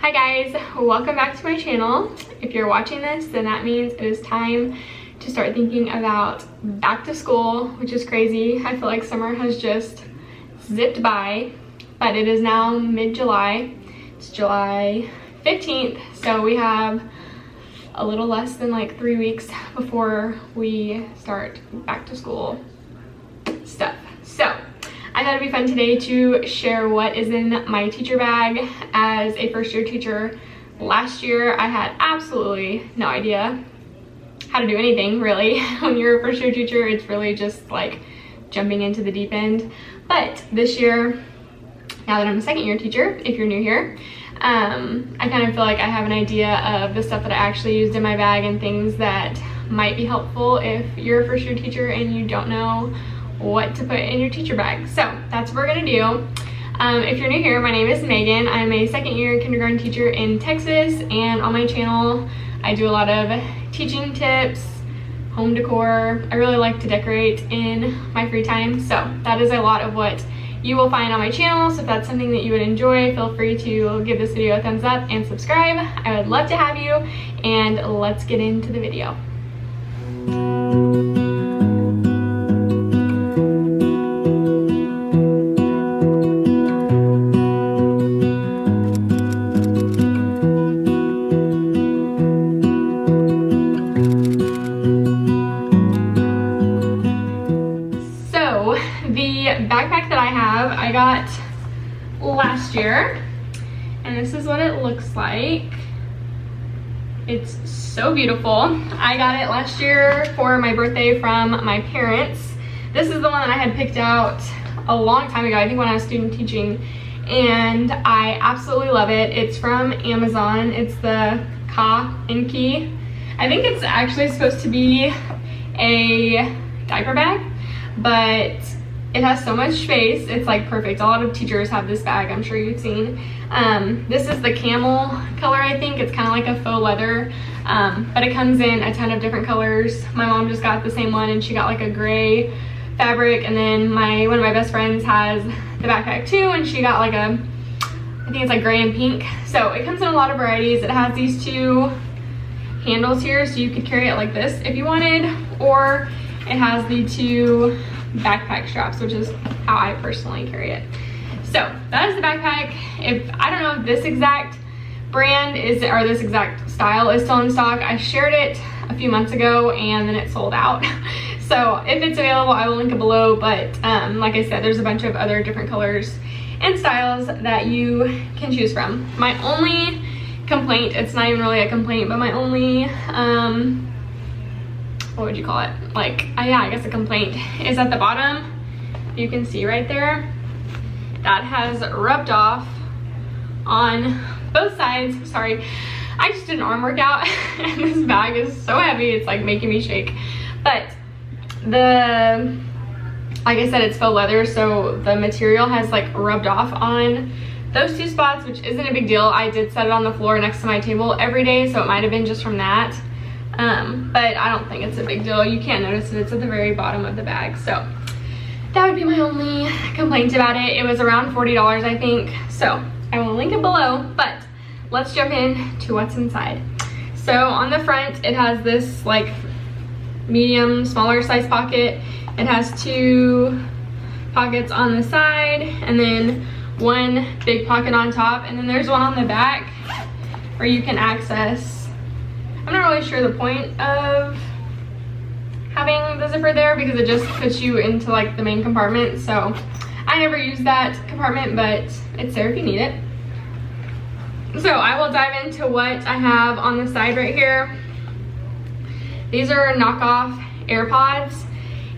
Hi guys, welcome back to my channel. If you're watching this, then that means it is time to start thinking about back to school, which is crazy. I feel like summer has just zipped by, but it is now mid-July. It's July 15th, so we have a little less than like 3 weeks before we start back to school stuff. So I thought it'd be fun today to share what is in my teacher bag. As a first year teacher, last year I had absolutely no idea how to do anything really. When you're a first year teacher, it's really just like jumping into the deep end. But this year, now that I'm a second year teacher, if you're new here, I kind of feel like I have an idea of the stuff that I actually used in my bag and things that might be helpful if you're a first year teacher and you don't know what to put in your teacher bag. So that's what we're gonna do. If you're new here, my name is Megan. I'm a second year kindergarten teacher in Texas, and on my channel I do a lot of teaching tips, home decor. I really like to decorate in my free time, so that is a lot of what you will find on my channel. So if that's something that you would enjoy, feel free to give this video a thumbs up and subscribe. I would love to have you, and let's get into the video. Backpack that I have, I got last year, and this is what it looks like. It's so beautiful. I got it last year for my birthday from my parents. This is the one that I had picked out a long time ago, I think when I was student teaching, and I absolutely love it. It's from Amazon. It's the Ka and Key. I think it's actually supposed to be a diaper bag, but it has so much space. It's like perfect. A lot of teachers have this bag, I'm sure you've seen. This is the camel color, I think. It's kind of like a faux leather, but it comes in a ton of different colors. My mom just got the same one, and she got like a gray fabric, and then one of my best friends has the backpack too, and she got like I think it's like gray and pink. So it comes in a lot of varieties. It has these two handles here, so you could carry it like this if you wanted, or it has the two backpack straps, which is how I personally carry it. So that is the backpack. I don't know if this exact brand or this exact style is still in stock. I shared it a few months ago and then it sold out. So if it's available, I will link it below, but like I said, there's a bunch of other different colors and styles that you can choose from. My only complaint, it's not even really a complaint, but my only what would you call it? Yeah, I guess a complaint is at the bottom. You can see right there, that has rubbed off on both sides. Sorry, I just did an arm workout and this bag is so heavy, it's like making me shake. But like I said, it's faux leather, so the material has like rubbed off on those two spots, which isn't a big deal. I did set it on the floor next to my table every day, so it might have been just from that. But I don't think it's a big deal. You can't notice it. It's at the very bottom of the bag. So that would be my only complaint about it. It was around $40, I think. So I will link it below, but let's jump in to what's inside. So on the front, it has this like medium, smaller size pocket. It has two pockets on the side and then one big pocket on top. And then there's one on the back where you can access. I'm not really sure the point of having the zipper there because it just puts you into like the main compartment. So I never use that compartment, but it's there if you need it. So I will dive into what I have on the side right here. These are knockoff AirPods,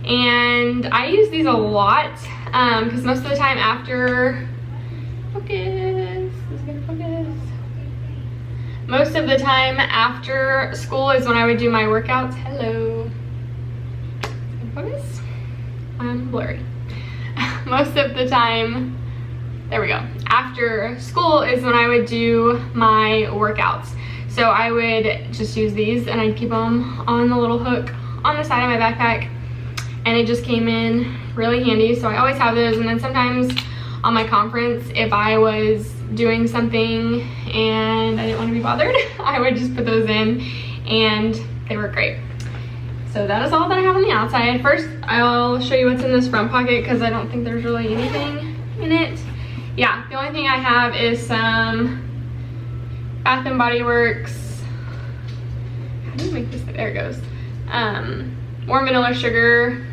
and I use these a lot because most of the time after most of the time after school is when I would do my workouts. Hello. Focus? I'm blurry. Most of the time, there we go. After school is when I would do my workouts. So I would just use these and I'd keep them on the little hook on the side of my backpack. And it just came in really handy. So I always have those. And then sometimes on my conference, if I was doing something and I didn't want to be bothered, I would just put those in and they were great. So that is all that I have on the outside. First, I'll show you what's in this front pocket because I don't think there's really anything in it. Yeah, the only thing I have is some Bath and Body Works. How do you make this? There it goes. Warm vanilla sugar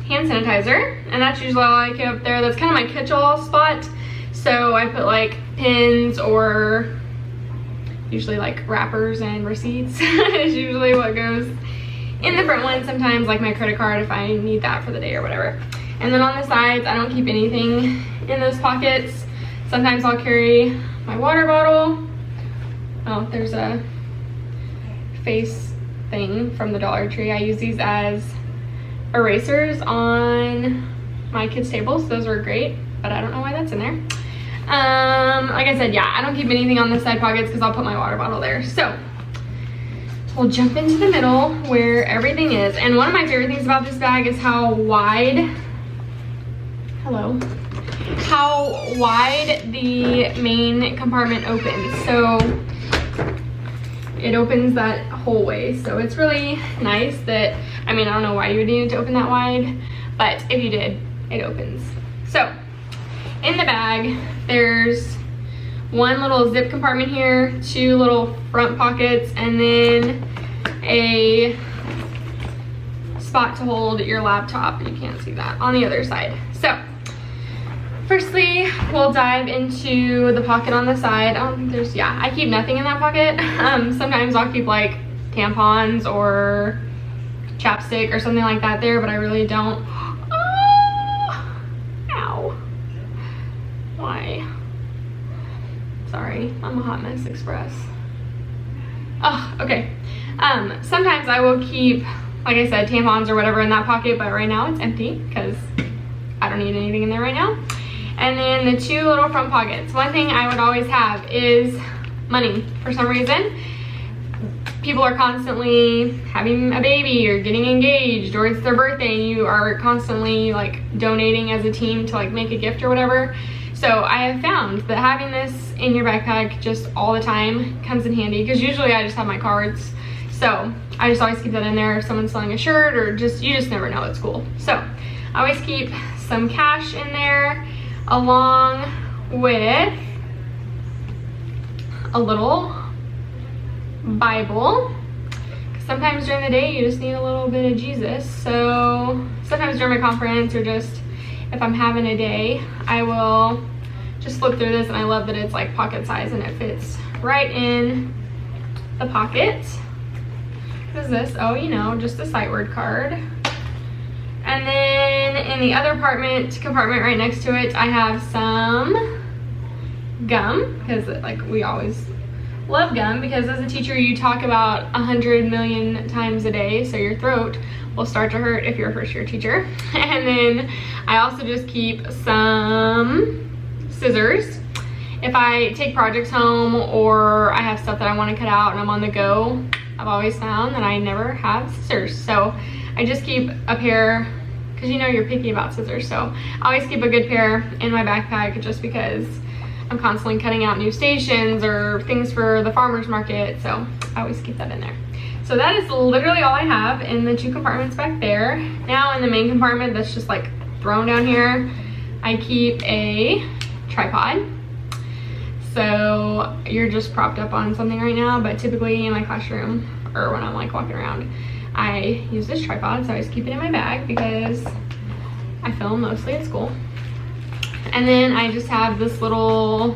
hand sanitizer, and that's usually all I keep up there. That's kind of my catch-all spot. So I put like pins or usually like wrappers and receipts is usually what goes in the front one. Sometimes like my credit card if I need that for the day or whatever. And then on the sides, I don't keep anything in those pockets. Sometimes I'll carry my water bottle. Oh, there's a face thing from the Dollar Tree. I use these as erasers on my kids' tables. Those are great, but I don't know why that's in there. Like I said, yeah, I don't keep anything on the side pockets because I'll put my water bottle there. So we'll jump into the middle where everything is. And one of my favorite things about this bag is how wide, how wide the main compartment opens. So it opens that whole way. So it's really nice that, I mean, I don't know why you would need it to open that wide, but if you did, it opens. So in the bag, there's one little zip compartment here, two little front pockets, and then a spot to hold your laptop. You can't see that on the other side. So firstly, we'll dive into the pocket on the side. I don't think there's, yeah, I keep nothing in that pocket. Sometimes I'll keep like tampons or chapstick or something like that there, but I really don't. Oh, ow. Why? Sorry, I'm a hot mess express. Oh, okay. Sometimes I will keep, like I said, tampons or whatever in that pocket, but right now it's empty because I don't need anything in there right now. And then the two little front pockets. One thing I would always have is money. For some reason, people are constantly having a baby or getting engaged, or it's their birthday and you are constantly like donating as a team to like make a gift or whatever. So I have found that having this in your backpack just all the time comes in handy, because usually I just have my cards. So I just always keep that in there if someone's selling a shirt, or just, you just never know, it's cool. So I always keep some cash in there, along with a little Bible. Sometimes during the day you just need a little bit of Jesus. So sometimes during my conference, or just if I'm having a day, I will just flip through this, and I love that it's like pocket size and it fits right in the pocket. What is this? Oh, you know, just a sight word card. And then in the other compartment right next to it, I have some gum, because like we always love gum, because as a teacher you talk about 100 million times a day, so your throat will start to hurt if you're a first year teacher. And then I also just keep some scissors. If I take projects home, or I have stuff that I want to cut out and I'm on the go, I've always found that I never have scissors. So I just keep a pair, because you know you're picky about scissors. So I always keep a good pair in my backpack, just because I'm constantly cutting out new stations or things for the farmer's market. So I always keep that in there. So that is literally all I have in the two compartments back there. Now in the main compartment that's just like thrown down here, I keep a tripod. So you're just propped up on something right now, but typically in my classroom, or when I'm like walking around, I use this tripod. So I just keep it in my bag because I film mostly at school. And then I just have this little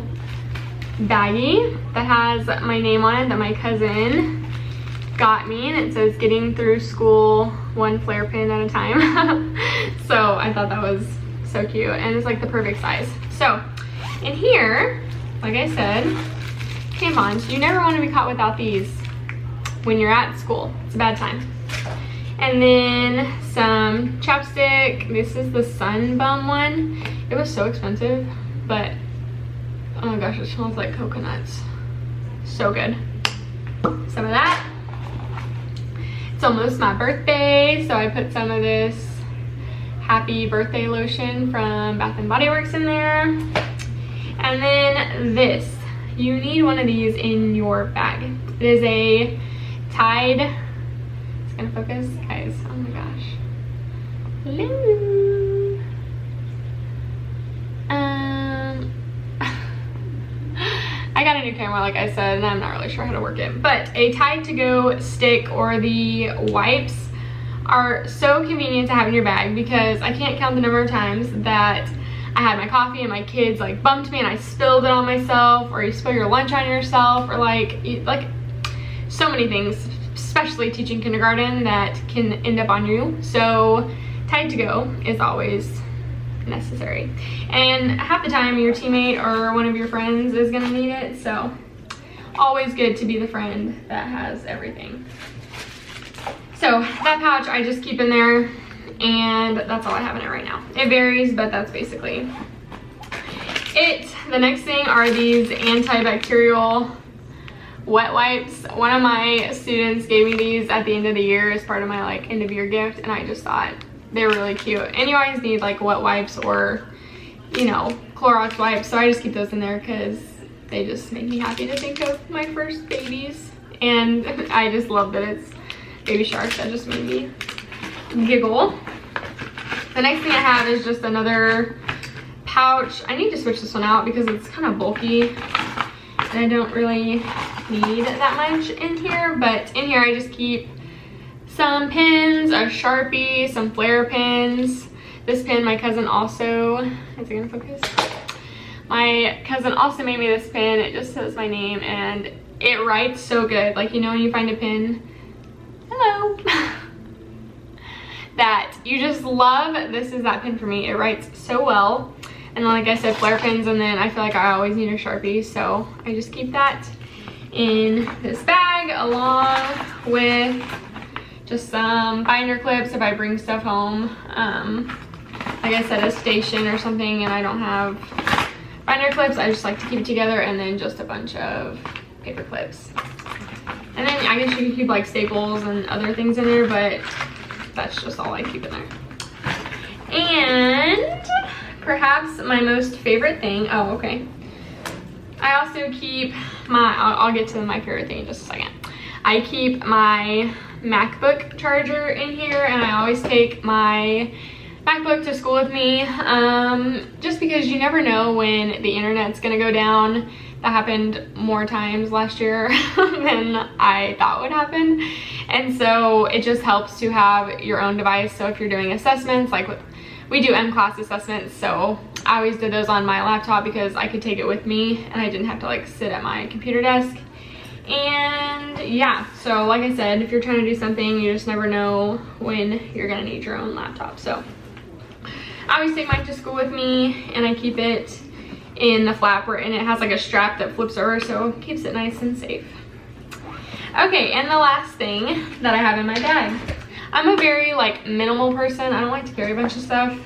baggie that has my name on it that my cousin got me, and it says "Getting Through School One Flare Pin at a Time." So I thought that was so cute, and it's like the perfect size. So in here, like I said, tampons. You never want to be caught without these when you're at school. It's a bad time. And then some chapstick. This is the Sun Bum one. It was so expensive, but oh my gosh, it smells like coconuts. So good. Some of that. It's almost my birthday, so I put some of this happy birthday lotion from Bath and Body Works in there. And And then this, you need one of these in your bag. It is a Tide, it's gonna focus, guys, oh my gosh. Hello. I got a new camera, like I said, and I'm not really sure how to work it, but a Tide to Go stick or the wipes are so convenient to have in your bag, because I can't count the number of times that I had my coffee and my kids like bumped me and I spilled it on myself, or you spill your lunch on yourself, or like so many things, especially teaching kindergarten, that can end up on you. So Tide to Go is always necessary, and half the time your teammate or one of your friends is gonna need it, so always good to be the friend that has everything. So that pouch I just keep in there, and that's all I have in it right now. It varies, but that's basically it. The next thing are these antibacterial wet wipes. One of my students gave me these at the end of the year as part of my like end of year gift, and I just thought they're really cute. And you always need like wet wipes or, you know, Clorox wipes, so I just keep those in there because they just make me happy to think of my first babies, and I just love that it's baby shark. That just made me giggle. The next thing I have is just another pouch. I need to switch this one out because it's kind of bulky and I don't really need that much in here, but in here I just keep some pins, a Sharpie, some flare pins. This pin my cousin also, is it gonna focus? My cousin also made me this pin. It just says my name and it writes so good. Like, you know, when you find a pin, hello, that you just love, this is that pin for me. It writes so well. And like I said, flare pins, and then I feel like I always need a Sharpie, so I just keep that in this bag along with just some binder clips if I bring stuff home. Like I said, a station or something and I don't have binder clips, I just like to keep it together, and then just a bunch of paper clips. And then I guess you can keep like staples and other things in there, but that's just all I keep in there. And perhaps my most favorite thing, oh, okay. I also keep my, I'll get to my favorite thing in just a second. I keep my MacBook charger in here, and I always take my MacBook to school with me, just because you never know when the internet's gonna go down. That happened more times last year than I thought would happen, and so it just helps to have your own device. So if you're doing assessments, like we do M-class assessments, so I always did those on my laptop because I could take it with me and I didn't have to like sit at my computer desk. And yeah, so like I said, if you're trying to do something, you just never know when you're gonna need your own laptop. So I always take mine to school with me, and I keep it in the flapper, and it has like a strap that flips over, so it keeps it nice and safe. Okay, and the last thing that I have in my bag. I'm a very like minimal person. I don't like to carry a bunch of stuff.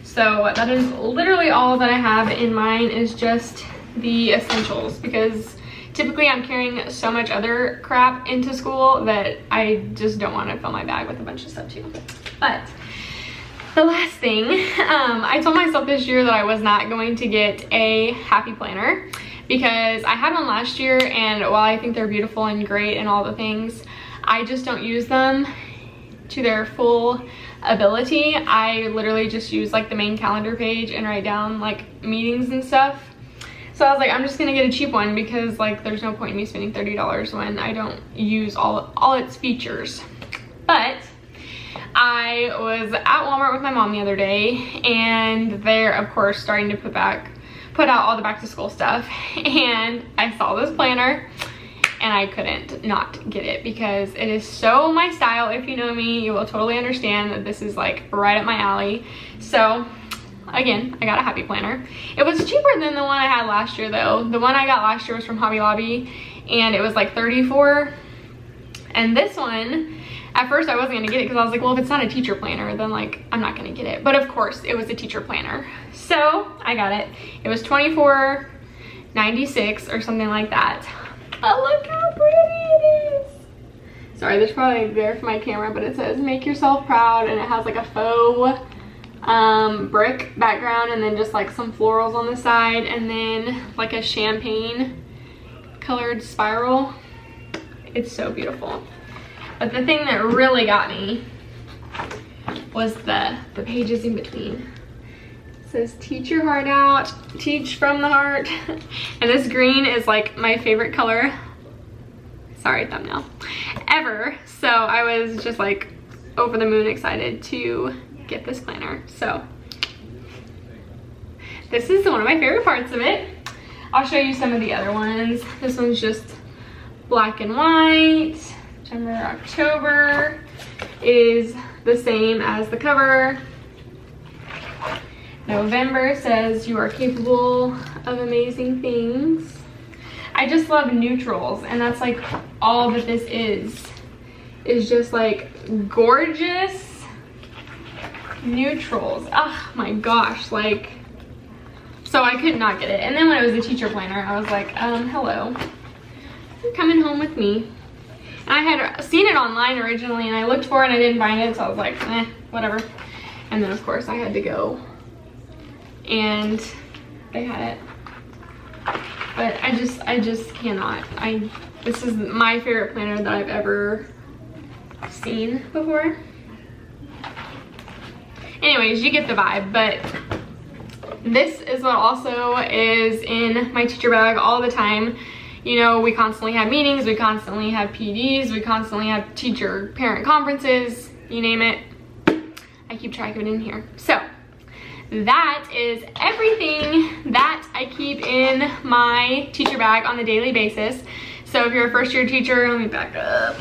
So that is literally all that I have in mine, is just the essentials, because typically I'm carrying so much other crap into school that I just don't want to fill my bag with a bunch of stuff too. But the last thing, I told myself this year that I was not going to get a happy planner, because I had one last year, and while I think they're beautiful and great and all the things, I just don't use them to their full ability. I literally just use like the main calendar page and write down like meetings and stuff. So I was like, I'm just gonna get a cheap one, because like there's no point in me spending $30 when I don't use all its features. But I was at Walmart with my mom the other day, and they're of course starting to put out all the back to school stuff, and I saw this planner and I couldn't not get it, because it is so my style. If you know me, you will totally understand that this is like right up my alley. So again, I got a happy planner. It was cheaper than the one I had last year though. The one I got last year was from Hobby Lobby, and it was like $34. And this one, at first I wasn't gonna get it because I was like, well, if it's not a teacher planner, then like I'm not gonna get it. But of course it was a teacher planner, so I got it. It was $24.96 or something like that. But look how pretty it is. Sorry, there's probably a glare for my camera, but it says make yourself proud, and it has like a faux brick background, and then just like some florals on the side, and then like a champagne colored spiral. It's so beautiful. But the thing that really got me was the pages in between. It says teach your heart out, teach from the heart. And this green is like my favorite color, sorry thumbnail, ever. So I was just like over the moon excited to get this planner. So this is one of my favorite parts of it. I'll show you some of the other ones. This one's just black and white. September, October is the same as the cover. November says you are capable of amazing things. I just love neutrals, and that's like all that this is just like gorgeous neutrals. Oh my gosh, like, so I could not get it. And then when it was a teacher planner, I was like, hello, you're coming home with me. And I had seen it online originally, and I looked for it and I didn't find it, so I was like, whatever. And then of course I had to go and they had it. But I just cannot. This is my favorite planner that I've ever seen before. Anyways, you get the vibe. But this is what also is in my teacher bag all the time. You know, we constantly have meetings, we constantly have PDs, we constantly have teacher parent conferences, you name it. I keep track of it in here. So that is everything that I keep in my teacher bag on a daily basis. So if you're a first year teacher, let me back up.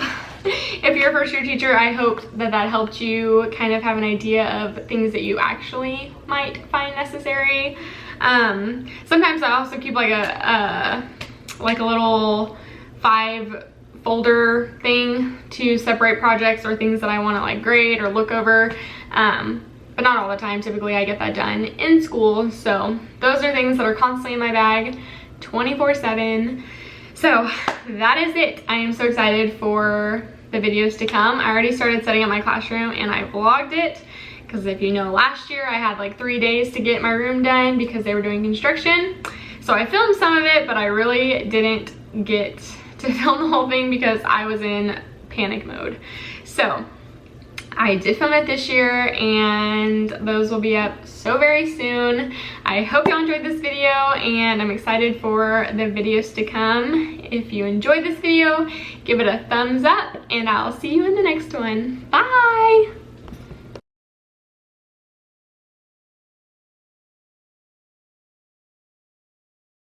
If you're a first year teacher, I hope that that helped you kind of have an idea of things that you actually might find necessary. Sometimes I also keep like a little 5 folder thing to separate projects or things that I want to like grade or look over. But not all the time. Typically I get that done in school. So those are things that are constantly in my bag 24/7. So that is it. I am so excited for the videos to come. I already started setting up my classroom and I vlogged it. Because if you know, last year I had like 3 days to get my room done because they were doing construction. So I filmed some of it, but I really didn't get to film the whole thing because I was in panic mode. So I did film it this year, and those will be up so very soon. I hope y'all enjoyed this video, and I'm excited for the videos to come. If you enjoyed this video, give it a thumbs up, and I'll see you in the next one. Bye!